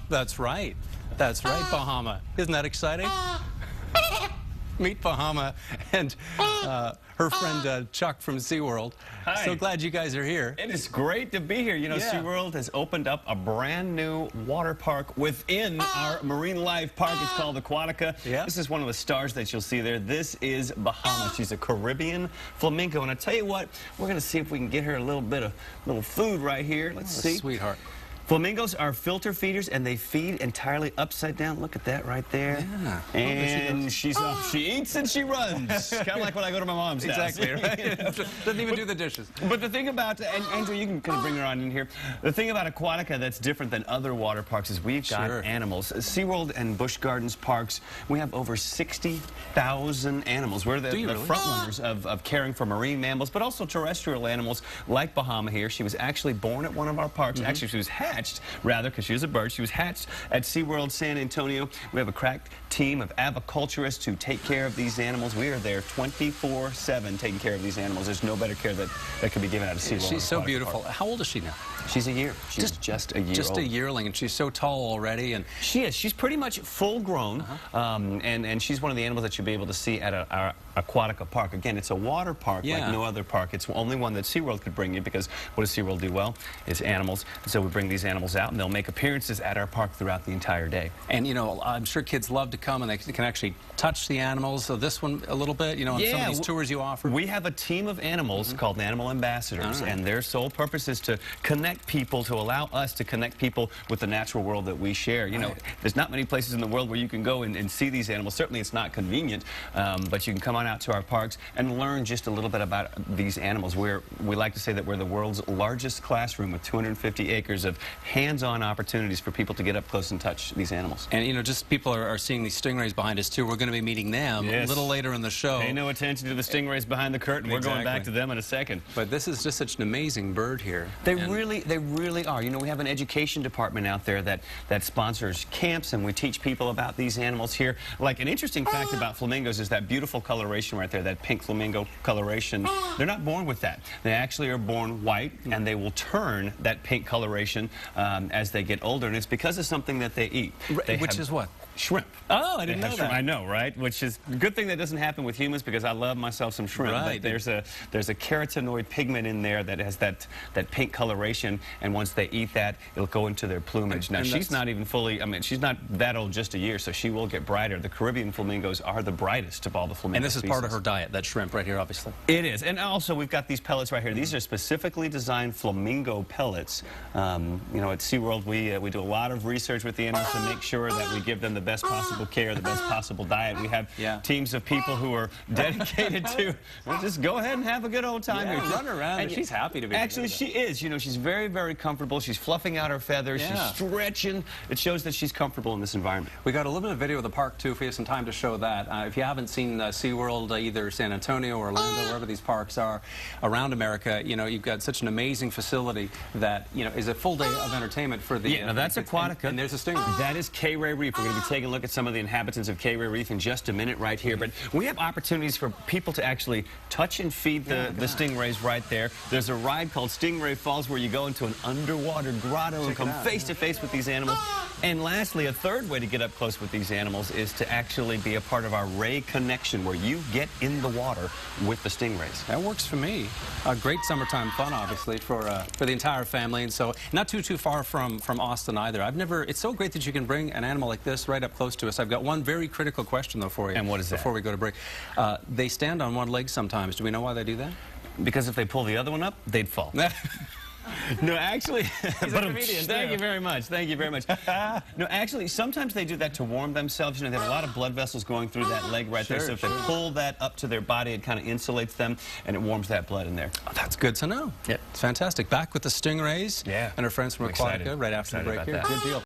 That's right. That's right, Bahama. Isn't that exciting? Meet Bahama and her friend Chuck from SeaWorld. Hi. So glad you guys are here. It is great to be here. You know, Yeah. SeaWorld has opened up a brand new water park within our marine life park. It's called Aquatica. Yeah. This is one of the stars that you'll see there. This is Bahama. She's a Caribbean flamingo. And I tell you what, we're going to see if we can get her a little bit of food right here. Let's see. Sweetheart. Flamingos are filter feeders, and they feed entirely upside down. Look at that right there. Yeah. And she eats and she runs. Kind of like when I go to my mom's house. Exactly, right? Doesn't even do the dishes. But the thing about, and Andrew, you can kind of bring her on in here. The thing about Aquatica that's different than other water parks is we've got animals. SeaWorld and Busch Gardens parks, we have over 60,000 animals. We're the front runners of caring for marine mammals, but also terrestrial animals like Bahama here. She was actually born at one of our parks. Actually, she was hatched, rather, because she was a bird. She was hatched at SeaWorld San Antonio. We have a crack team of aviculturists who take care of these animals. We are there 24/7 taking care of these animals. There's no better care that could be given out of SeaWorld. She's so beautiful. How old is she now? She's a year. She's just a year Just old. a yearling, and she's so tall already. And she is. She's pretty much full grown, and she's one of the animals that you'll be able to see at our Aquatica park. Again, it's a water park like no other park. It's the only one that SeaWorld could bring you, because what does SeaWorld do well? Is animals. So we bring these animals out, and they'll make appearances at our park throughout the entire day. And, you know, I'm sure kids love to come, and they can actually touch the animals. So this one a little bit, you know, on some of these tours you offer. We have a team of animals called Animal Ambassadors, and their sole purpose is to connect people, to allow us to connect people with the natural world that we share. You know, there's not many places in the world where you can go and see these animals. Certainly it's not convenient, but you can come on out to our parks and learn just a little bit about these animals. We like to say that we're the world's largest classroom with 250 acres of hands-on opportunities for people to get up close and touch these animals. And, you know, just people are seeing these stingrays behind us, too. We're going to be meeting them a little later in the show. Pay no attention to the stingrays behind the curtain. We're going back to them in a second. But this is just such an amazing bird here. They really are. You know, we have an education department out there that sponsors camps, and we teach people about these animals here. Like, an interesting fact about flamingos is that beautiful coloration right there, that pink flamingo coloration. They're not born with that. They actually are born white, and they will turn that pink coloration as they get older, and it's because of something that they eat. Which is what? Shrimp. Oh, I didn't know that. I know, right? Which is a good thing that doesn't happen with humans, because I love myself some shrimp. Right. But there's a carotenoid pigment in there that has that pink coloration, and once they eat that, it'll go into their plumage. Now, she's not even fully, I mean, she's not that old, just a year, so she will get brighter. The Caribbean flamingos are the brightest of all the flamingo And this is species. part of her diet, that shrimp right here, obviously. It is. And also, we've got these pellets right here. These are specifically designed flamingo pellets. You know, at SeaWorld, we do a lot of research with the animals to make sure that we give them the best possible care, the best possible diet. We have teams of people who are dedicated to just go ahead and have a good old time here. Run around, and she's happy to be Actually, she is. You know, she's very, very comfortable. She's fluffing out her feathers. She's stretching. It shows that she's comfortable in this environment. We got a little bit of video of the park, too, if we have some time to show that. If you haven't seen SeaWorld, either San Antonio or Orlando, wherever these parks are around America, you know, you've got such an amazing facility that, you know, is a full day of entertainment for the... now that's Aquatica. And there's a stingray. That is K-Ray Reef. We're going to be taking a look at some of the inhabitants of K-Ray Reef in just a minute right here. But we have opportunities for people to actually touch and feed the stingrays right there. There's a ride called Stingray Falls where you go into an underwater grotto and come face to face with these animals. And lastly, a third way to get up close with these animals is to actually be a part of our Ray Connection, where you get in the water with the stingrays. That works for me. Great summertime fun, obviously, for the entire family, and so not too far from Austin either. It's so great that you can bring an animal like this right up close to us. I've got one very critical question, though, for you. And what is that? Before we go to break. They stand on one leg sometimes. Do we know why they do that? Because if they pull the other one up, they'd fall. No, actually, He's a comedian, thank you very much. Thank you very much. No, actually, sometimes they do that to warm themselves. You know, they have a lot of blood vessels going through that leg right there. So if they pull that up to their body, it kind of insulates them, and it warms that blood in there. Oh, that's good to know. Yeah, it's fantastic. Back with the stingrays and our friends from Aquatica right after the break here. Good deal.